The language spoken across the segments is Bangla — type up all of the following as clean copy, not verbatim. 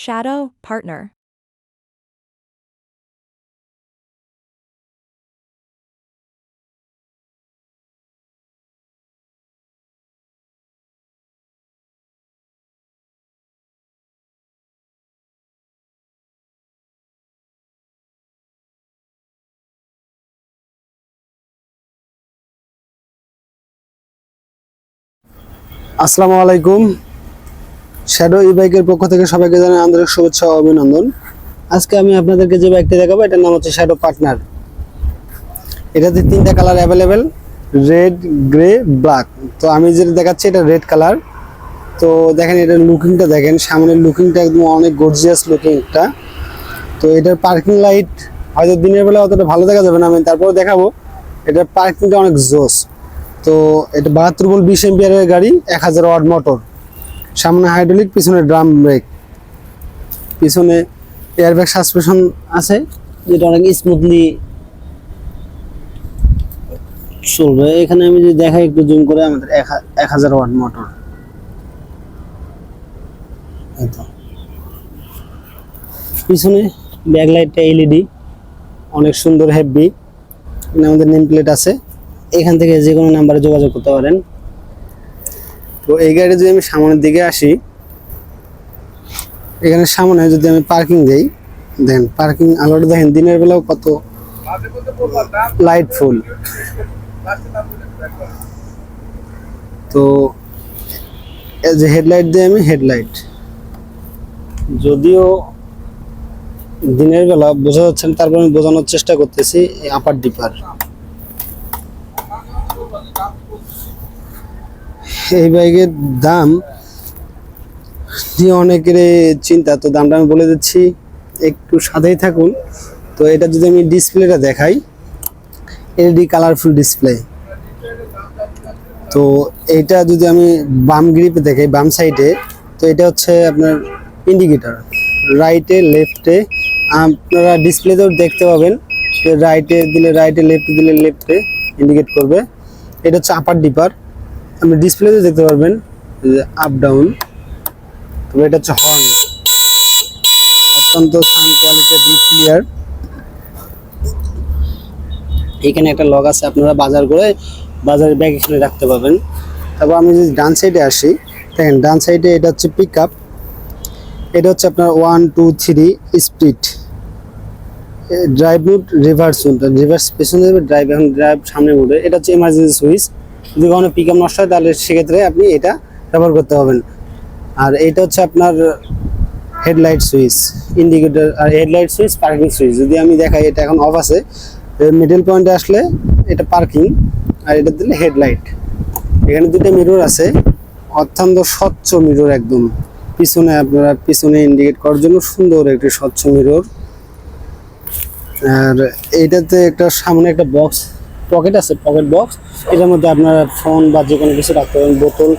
Shadow partner. আসসালামু আলাইকুম। শ্যাডো ই বাইকের পক্ষ থেকে সবাইকে জানাই আন্তরিক শুভেচ্ছা ও অভিনন্দন। আজকে আমি আপনাদেরকে যে বাইকটি দেখাবো এটার নাম হচ্ছে শ্যাডো পার্টনার। এটাতে তিনটা colour available, red, grey, black. তো আমি যেটা দেখাচ্ছি এটা রেড কালার। তো দেখেন এটার লুকিংটা দেখেন, সামনের লুকিংটা একদম অনেক গর্জিয়াস লুকিং একটা। তো এটার পার্কিং লাইট হয়তো দিনের বেলা অতটা ভালো দেখা যাবে না, আমি তারপরে দেখাবো। এটার পার্কিংটা অনেক জোস। তো এটা 72 ভোল্ট 20 এম্পিয়ারের গাড়ি, 1000 ওয়াট মোটর, সামনে হাইড্রোলিক, পিছনে ড্রাম ব্রেক, পিছনে এয়ারব্যাগ সাসপেনশন আছে যেটা অনেক স্মুথলি চলবে। এখানে আমি যদি দেখাই একটু জুম করে, আমাদের 1000 ওয়াট মোটর। পিছনে ব্যাকলাইটটা এলইডি, অনেক সুন্দর হেভি। আমাদের নেম প্লেট আছে, এখান থেকে যে কোনো নাম্বারে যোগাযোগ করতে পারেন। তো এই গাড়ি যদি আমি সামনের দিকে আসি, এখানে সামনে যদি আমি পার্কিং দেই, দেখেন পার্কিং আলোটা দেখেন দিনের বেলাও কত লাইটফুল। তো এই যে হেডলাইট দিয়ে আমি হেডলাইট, যদিও দিনের বেলা বোঝা যাচ্ছে না, তারপর আমি বোঝানোর চেষ্টা করতেছি। আপার ডিপার এই বাইকের দাম দিয়ে অনেকের চিন্তা, তো দামটা আমি বলে দিচ্ছি, একটু সাথেই থাকুন। তো এটা যদি আমি ডিসপ্লেটা দেখাই, এলইডি কালারফুল ডিসপ্লে। তো এইটা যদি আমি বাম গ্রিপে দেখাই, বাম সাইডে, তো এটা হচ্ছে আপনার ইন্ডিকেটর, রাইটে লেফটে আপনারা ডিসপ্লেতেও দেখতে পাবেন। রাইটে দিলে রাইটে, লেফটে দিলে লেফটে ইন্ডিকেট করবে। এটা হচ্ছে আপার ডিপার, আপনি ডিসপ্লেতে দেখতে পারবেন আপ ডাউন। তবে এটা হচ্ছে হর্ন, অত্যন্ত সাউন্ড কোয়ালিটি ক্লিয়ার। এখানে একটা লক আছে, আপনারা বাজারে ব্যাগ এখানে রাখতে পারবেন। তারপর আমি যদি ডান সাইডে আসি, দেখেন ডান সাইডে এটা হচ্ছে পিক আপ। এটা হচ্ছে আপনার 1 2 3 speed, drive mode, reverse mode. Reverse পেছনে যাবে, ড্রাইভ এখন ড্রাইভ সামনে মুডে। এটা হচ্ছে এমার্জেন্সি সুইচ, যদি কখনো পিক আপ নষ্ট হয় তাহলে সেক্ষেত্রে আপনি এটা ব্যবহার করতে পারবেন। আর এটা হচ্ছে আপনার হেডলাইট সুইচ, ইন্ডিকেটর আর হেডলাইট সুইচ, পার্কিং সুইচ। যদি আমি দেখাই, এটা এখন অফ আছে, মিডল পয়েন্টে আসলে এটা পার্কিং, আর এটা দিলে হেডলাইট। এখানে দুটো মিরর আছে, অত্যন্ত স্বচ্ছ মিরর একদম। পিছনে আপনারা পিছনে ইন্ডিকেট করার জন্য সুন্দর একটি স্বচ্ছ মিরর। আর এইটাতে একটা সামনে একটা বক্স পকেট আছে, পকেট বক্স। এটার মধ্যে আপনারা ফোন বা যে কোনো কিছু রাখতে পারেন, বোতল।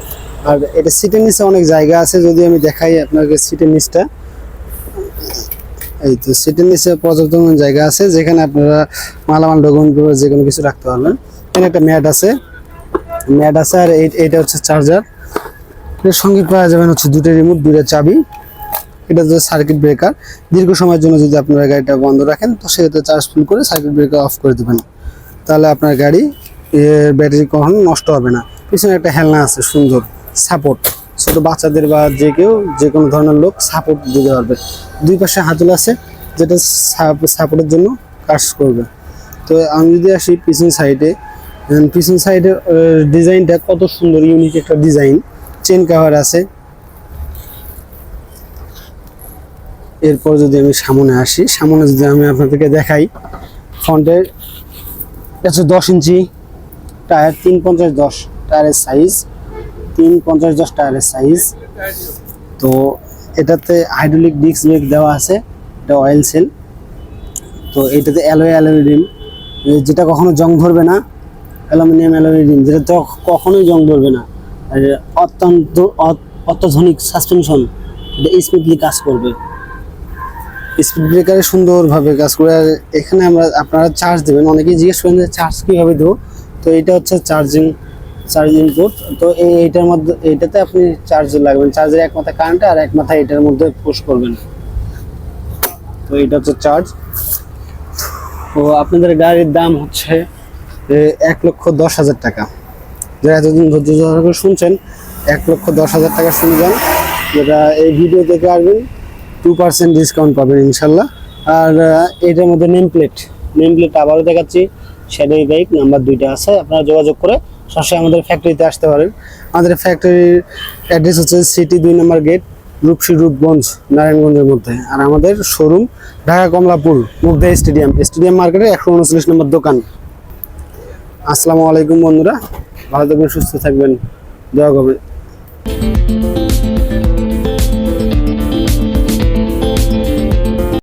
আর এটা সিটের নিচে অনেক জায়গা আছে, যদি আমি দেখাই আপনাকে সিটের নিচটা, এই তো সিটের নিচে পর্যাপ্ত জায়গা আছে যেখানে আপনারা মালামাল ডকুমেন্ট যে কোনো কিছু রাখতে পারবেন। এখানে একটা ম্যাট আছে, আর এইটা হচ্ছে চার্জার। এর সঙ্গে পাওয়া যাবেন হচ্ছে দুটো রিমোট, দুটো চাবি। এটা হচ্ছে সার্কিট ব্রেকার, দীর্ঘ সময়ের জন্য যদি আপনারা গাড়িটা বন্ধ রাখেন তো সেক্ষেত্রে চার্জ ফুল করে সার্কিট ব্রেকার অফ করে দেবেন, তাহলে আপনার গাড়ি ব্যাটারি কখনো নষ্ট হবে না। পিছনে একটা হেলনা আছে সুন্দর, সাপোর্ট, ছোট বাচ্চাদের বা যে কেউ যে কোনো ধরনের লোক সাপোর্ট দিতে পারবে। দুই পাশে হাতল আছে যেটা সাপোর্টের জন্য কাজ করবে। তো আমি যদি আসি পিছন সাইডে, পিছন সাইডের ডিজাইনটা কত সুন্দর, ইউনিক একটা ডিজাইন। চেন কাভার আছে। এরপর যদি আমি সামনে আসি, সামনে যদি আমি আপনাদেরকে দেখাই, ফ্রন্টের 10 ইঞ্চি টায়ার, 350-10 টায়ারের সাইজ, 350-10 টায়ারের সাইজ। তো এটাতে হাইড্রোলিক ডিস্ক ব্রেক দেওয়া আছে, এটা অয়েল সেল। তো এটাতে অ্যালয় রিম, যেটা কখনো জং ধরবে না, অ্যালুমিনিয়াম অ্যালয় রিম, যেটা তো কখনোই জং ধরবে না। আর অত্যাধুনিক সাসপেনশন, এটা স্মুথলি কাজ করবে, স্পিড ব্রেকারে সুন্দরভাবে কাজ করে। আর এখানে আপনারা চার্জ দেবেন, অনেকেই জিজ্ঞেস করেন যে চার্জ কীভাবে দেবো। তো এটা হচ্ছে চার্জিং চার্জিং পোর্ট। তো এইটার মধ্যে এইটাতে আপনি চার্জ লাগবেন, চার্জের এক মাথা কারেন্ট আর এক মাথা এটার মধ্যে পুশ করবেন। তো এটা হচ্ছে চার্জ। তো আপনাদের গাড়ির দাম হচ্ছে 1,10,000 টাকা। যারা এতদিন ধৈর্য সহকারে শুনছেন, 1,10,000 টাকা শুনে যান। যেটা এই ভিডিও দেখে আসবেন 2% ডিসকাউন্ট পাবেন ইনশাল্লাহ। আর এটার মধ্যে নেম প্লেট আবারও দেখাচ্ছি, শ্যাডো বাইক নাম্বার 2টা আছে। আপনারা যোগাযোগ করে সরাসরি আমাদের ফ্যাক্টরিতে আসতে পারেন। আমাদের ফ্যাক্টরির অ্যাড্রেস হচ্ছে সিটি 2 নম্বর গেট, রূপগঞ্জ, নারায়ণগঞ্জের মধ্যে। আর আমাদের শোরুম ঢাকা কমলাপুর মুগদা স্টেডিয়াম মার্কেটে 139 নম্বর দোকান। আসসালামু আলাইকুম বন্ধুরা, ভালো থাকবেন, সুস্থ থাকবেন, দোয়া করবেন।